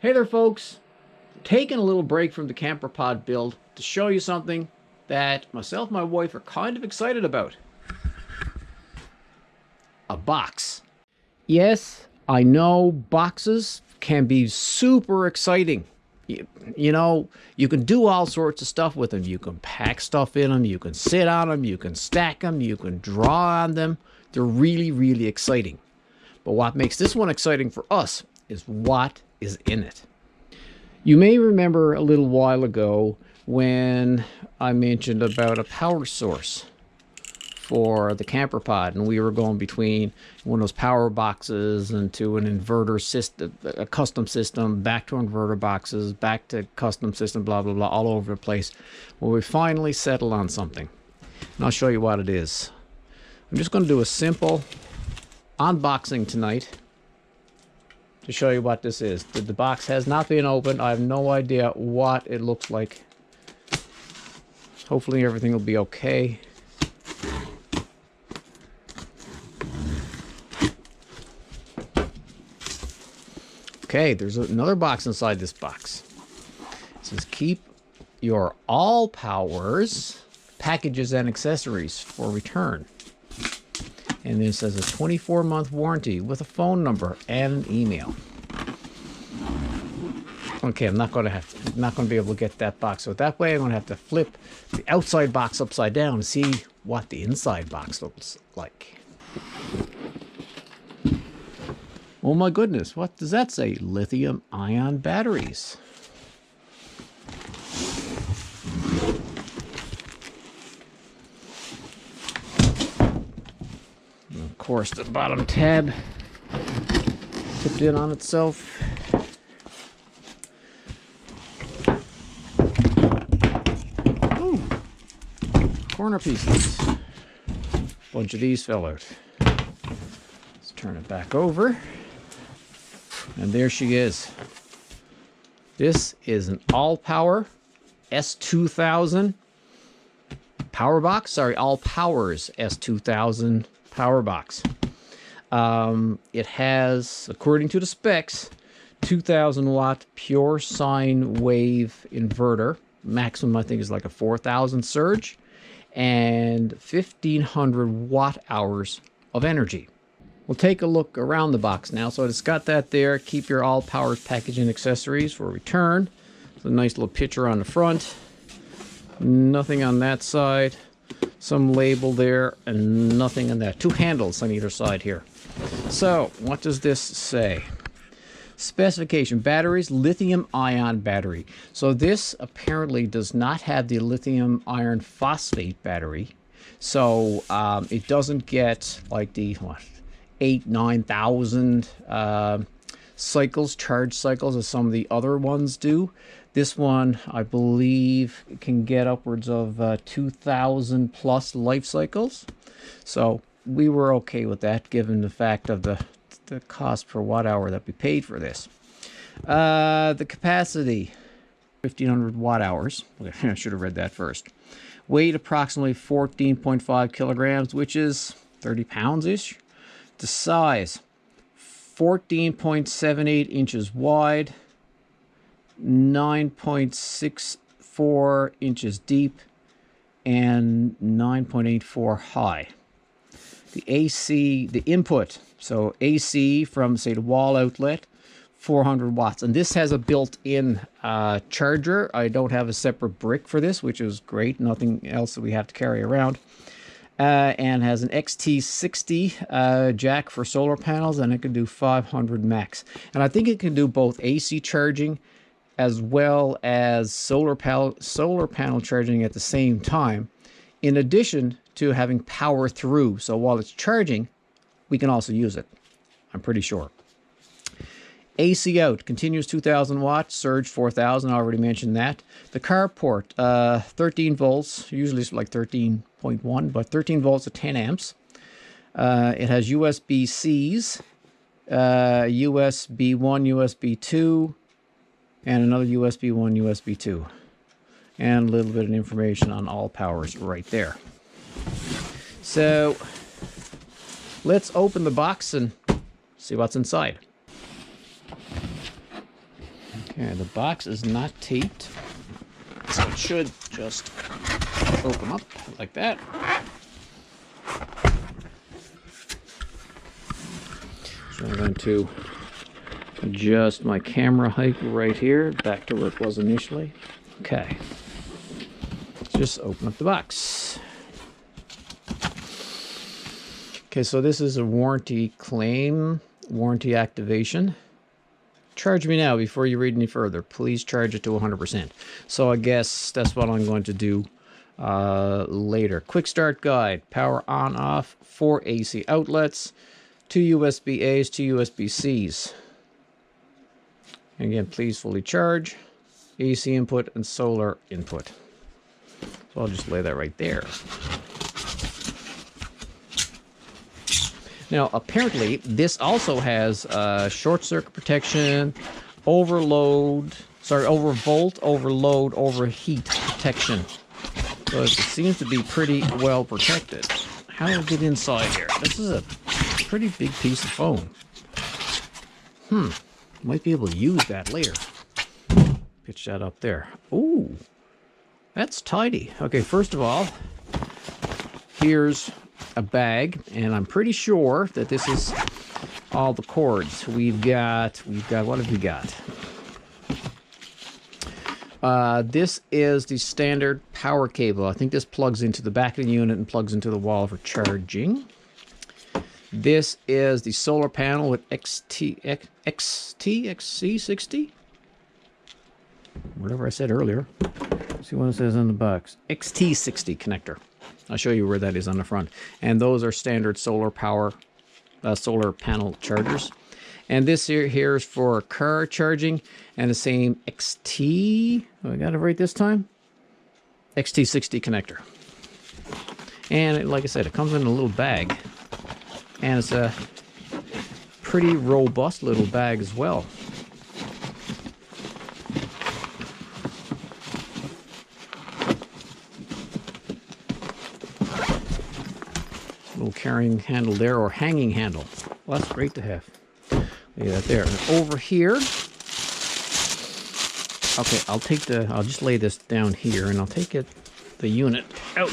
Hey there folks, taking a little break from the camper pod build to show you something that myself and my wife are kind of excited about. A box. Yes, I know boxes can be super exciting. You know, you can do all sorts of stuff with them. You can pack stuff in them, you can sit on them, you can stack them, you can draw on them. They're really, really exciting. But what makes this one exciting for us is what is in it. You may remember a little while ago when I mentioned about a power source for the camper pod, and we were going between one of those power boxes and to an inverter system, a custom system, back to inverter boxes, back to custom system, blah blah blah, all over the place. Well, we finally settled on something, and I'll show you what it is. I'm just going to do a simple unboxing tonight to show you what this is. The box has not been opened. I have no idea what it looks like. Hopefully everything will be okay. Okay, there's another box inside this box. It says keep your ALLPOWERS packages and accessories for return. And then it says a 24-month warranty with a phone number and an email. Okay, I'm not going to be able to get that box. So that way I'm going to have to flip the outside box upside down and see what the inside box looks like. Oh my goodness, what does that say? Lithium-ion batteries. And of course, the bottom tab tipped in on itself. Ooh, corner pieces. Bunch of these fell out. Let's turn it back over. And there she is. This is an ALLPOWERS S2000 power box. Sorry, ALLPOWERS S2000 power box. It has, according to the specs, 2,000 watt pure sine wave inverter. Maximum, I think, is like a 4,000 surge, and 1,500 watt hours of energy. We'll take a look around the box now. So it's got that there. Keep your ALLPOWERS packaging accessories for return. It's a nice little picture on the front. Nothing on that side. Some label there and nothing on that. Two handles on either side here. So what does this say? Specification: batteries, lithium-ion battery. So this apparently does not have the lithium iron phosphate battery. So it doesn't get like the 8,000-9,000 cycles, charge cycles, as some of the other ones do. This one, I believe, can get upwards of 2,000 plus life cycles. So we were okay with that, given the fact of the cost per watt hour that we paid for this. The capacity, 1,500 watt hours. I should have read that first. Weight approximately 14.5 kilograms, which is 30 pounds-ish. The size, 14.78 inches wide, 9.64 inches deep, and 9.84 high. The AC, the input, so AC from, say, the wall outlet, 400 watts. And this has a built-in charger. I don't have a separate brick for this, which is great. Nothing else that we have to carry around. And has an XT60 jack for solar panels, and it can do 500 max. And I think it can do both AC charging as well as solar panel charging at the same time, in addition to having power through. So while it's charging, we can also use it, I'm pretty sure. AC out, continuous 2,000 watts, surge 4,000, I already mentioned that. The carport, 13 volts, usually it's like 13.1, but 13 volts at 10 amps. It has USB-Cs, USB 1, USB 2, and another USB 1, USB 2. And a little bit of information on ALLPOWERS right there. So let's open the box and see what's inside. Okay, the box is not taped, so it should just open up like that. So I'm going to adjust my camera height right here, back to where it was initially. Okay. Let's just open up the box. Okay, so this is a warranty claim, warranty activation. Charge me now before you read any further. Please charge it to 100%. So I guess that's what I'm going to do later. Quick start guide. Power on off. 4 AC outlets. 2 USB A's, 2 USB C's. Again, please fully charge. AC input and solar input. So I'll just lay that right there. Now, apparently, this also has short circuit protection, overvolt, overload, overheat protection. So it seems to be pretty well protected. How do I get inside here? This is a pretty big piece of foam. Might be able to use that later. Pitch that up there. Ooh, that's tidy. Okay, first of all, here's a bag, and I'm pretty sure that this is all the cords. We've got, what have we got? This is the standard power cable. I think this plugs into the back of the unit and plugs into the wall for charging. This is the solar panel with XC60? Whatever I said earlier. See what it says on the box. XT60 connector. I'll show you where that is on the front. And those are standard solar power, solar panel chargers. And this here is for car charging, and the same XT, I got it right this time? XT60 connector. And like I said, it comes in a little bag. And it's a pretty robust little bag as well. Little carrying handle there, or hanging handle. Well, that's great to have. Look at that there. And over here, okay, I'll just lay this down here, and I'll take the unit out.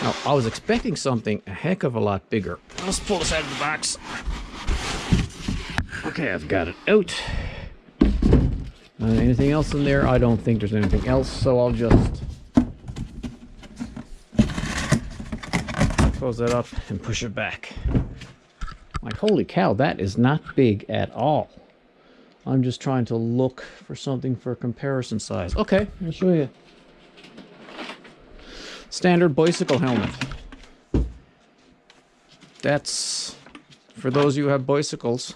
Now, I was expecting something a heck of a lot bigger. Let's pull this out of the box. Okay, I've got it out. Anything else in there? I don't think there's anything else, so I'll just close that up and push it back. Like, holy cow, that is not big at all. I'm just trying to look for something for comparison size. Okay, I'll show you. Standard bicycle helmet. That's for those of you who have bicycles.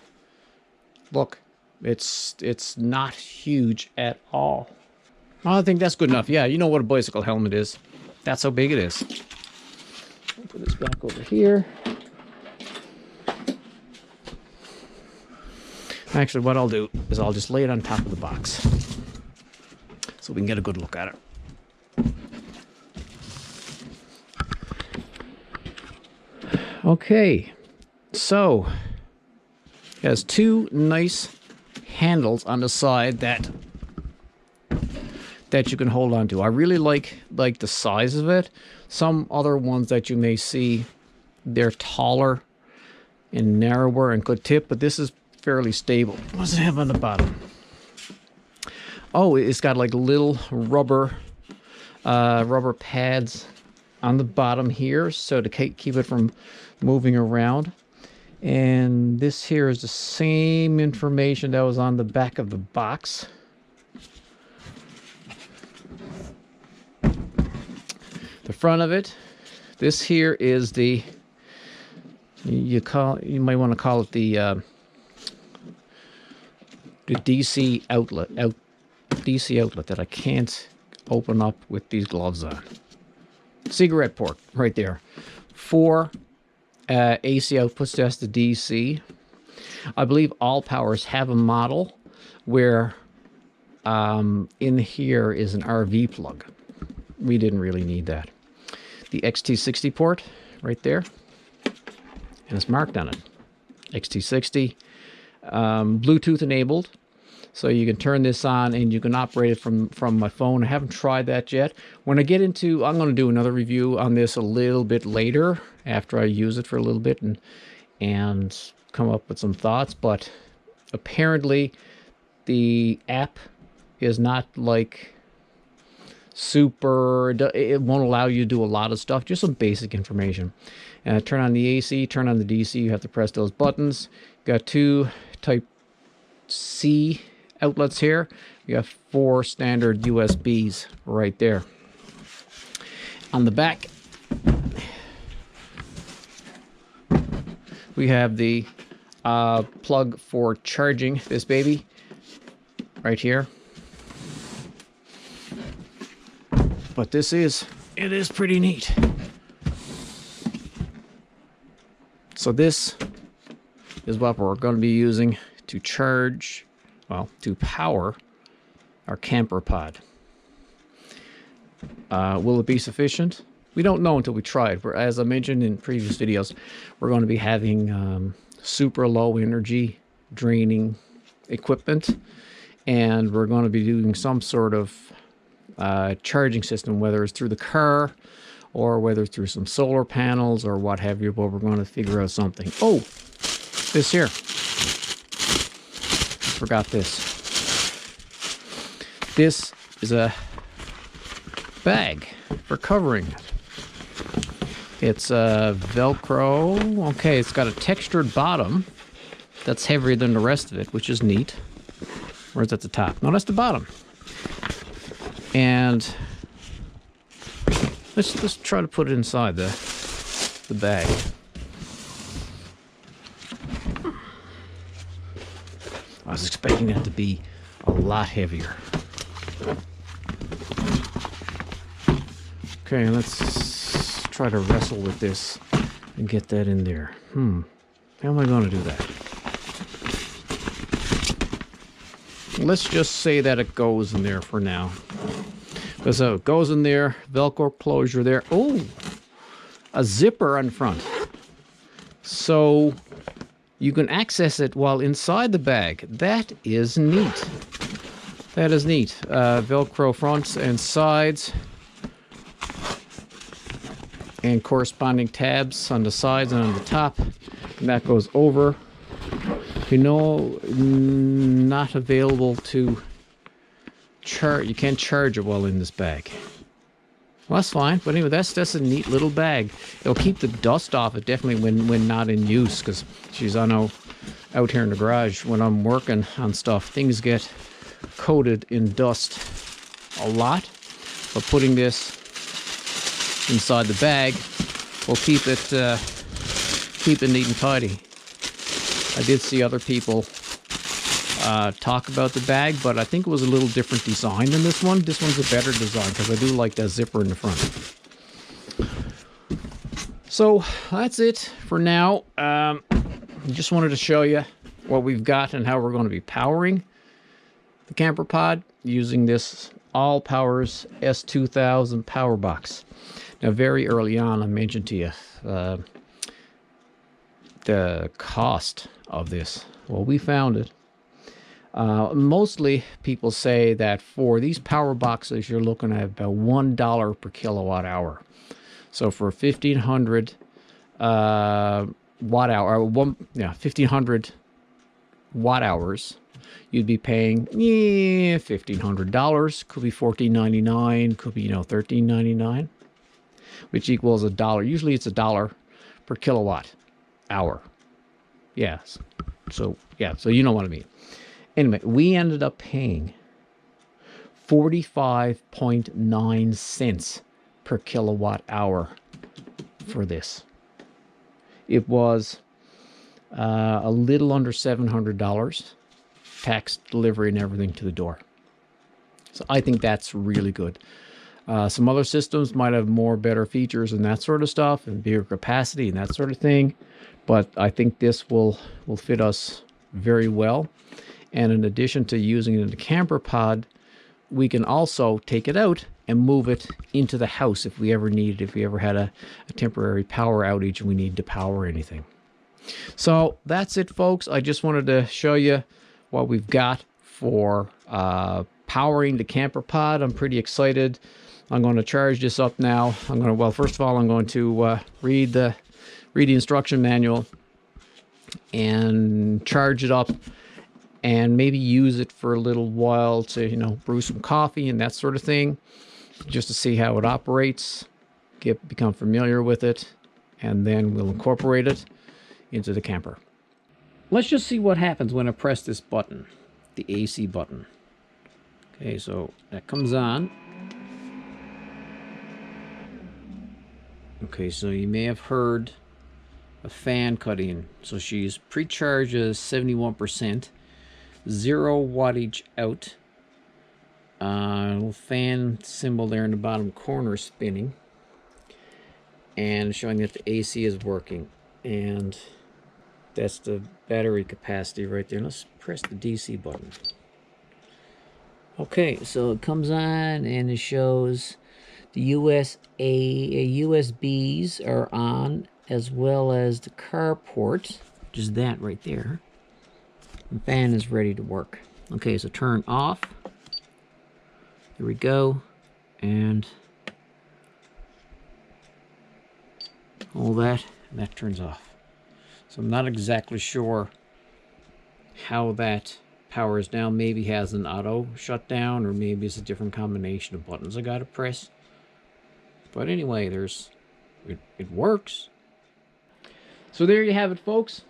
Look, it's not huge at all. I think that's good enough. Yeah, you know what a bicycle helmet is. That's how big it is. I'll put this back over here. Actually, what I'll do is I'll just lay it on top of the box so we can get a good look at it. Okay, so it has two nice handles on the side that you can hold on to. I really like the size of it. Some other ones that you may see, they're taller and narrower and could tip, but this is fairly stable. What does it have on the bottom? Oh, it's got like little rubber pads on the bottom here, so to keep it from moving around. And this here is the same information that was on the back of the box. The front of it, this here is the, you might want to call it the DC outlet, DC outlet that I can't open up with these gloves on. Cigarette port right there. 4 AC outputs, that's the DC. I believe ALLPOWERS have a model where in here is an RV plug. We didn't really need that. The XT60 port right there, and it's marked on it. XT60, Bluetooth enabled, So you can turn this on and you can operate it from my phone. I haven't tried that yet. When I get into, I'm going to do another review on this a little bit later after I use it for a little bit and come up with some thoughts. But apparently the app is not like super, it won't allow you to do a lot of stuff, just some basic information. Turn on the AC, turn on the DC, you have to press those buttons. Got 2 type C outlets here. You have 4 standard USBs right there. On the back, we have the plug for charging this baby right here. But it is pretty neat. So this is what we're going to be using to charge, well, to power our camper pod. Will it be sufficient? We don't know until we try it. As I mentioned in previous videos, we're going to be having super low energy draining equipment, and we're going to be doing some sort of charging system, whether it's through the car or whether it's through some solar panels or what have you, but we're going to figure out something. Oh, this here. Forgot this. This is a bag for covering it. It's Velcro. Okay, it's got a textured bottom that's heavier than the rest of it, which is neat. Or is that the top? No, that's the bottom. And let's try to put it inside the bag. I was expecting that to be a lot heavier. Okay, let's try to wrestle with this and get that in there. How am I going to do that? Let's just say that it goes in there for now. So it goes in there, Velcro closure there. Oh, a zipper on front. So you can access it while inside the bag. That is neat. That is neat. Velcro fronts and sides. And corresponding tabs on the sides and on the top. And that goes over. You know, not available to charge. You can't charge it while in this bag. Well, that's fine. But anyway, that's a neat little bag. It'll keep the dust off it definitely when not in use. Because, geez, I know out here in the garage when I'm working on stuff, things get coated in dust a lot. But putting this inside the bag will keep it neat and tidy. I did see other people talk about the bag, but I think it was a little different design than this one. This one's a better design because I do like that zipper in the front. So that's it for now. Just wanted to show you what we've got and how we're going to be powering the camper pod using this ALLPOWERS S2000 power box. Now, very early on, I mentioned to you the cost of this. Well, we found it. Mostly people say that for these power boxes, you're looking at about $1 per kilowatt hour. So for 1,500 watt hour, 1,500 watt hours, you'd be paying $1,500. Could be $14.99. Could be $13.99, which equals $1. Usually it's $1 per kilowatt hour. Yes. So yeah. So you know what I mean. Anyway, we ended up paying 45.9 cents per kilowatt hour for this. It was a little under $700, tax, delivery, and everything to the door. So I think that's really good. Some other systems might have better features and that sort of stuff, and bigger capacity and that sort of thing. But I think this will fit us very well. And in addition to using it in the camper pod, we can also take it out and move it into the house if we ever need it, if we ever had a temporary power outage and we need to power anything. So that's it, folks. I just wanted to show you what we've got for powering the camper pod. I'm pretty excited. I'm going to charge this up now. Well, first of all, I'm going to read the instruction manual and charge it up, and maybe use it for a little while to, brew some coffee and that sort of thing, just to see how it operates, become familiar with it, and then we'll incorporate it into the camper. Let's just see what happens when I press this button, the AC button. Okay, so that comes on. Okay, so you may have heard a fan cut in. So she's pre-charged as 71%, 0 wattage out. Little fan symbol there in the bottom corner spinning, and showing that the AC is working. And that's the battery capacity right there. Let's press the DC button. Okay, so it comes on and it shows the USBs are on, as well as the car port, which is that right there. The fan is ready to work. Okay, so turn off. Here we go. And all that, and that turns off. So I'm not exactly sure how that powers down. Maybe has an auto shutdown, or maybe it's a different combination of buttons I gotta press. But anyway, it works. So there you have it, folks.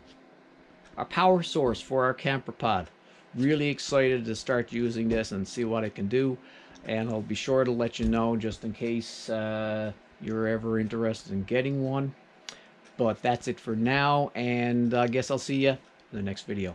Our power source for our camper pod. Really excited to start using this and see what it can do. And I'll be sure to let you know, just in case you're ever interested in getting one. But that's it for now, and I guess I'll see you in the next video.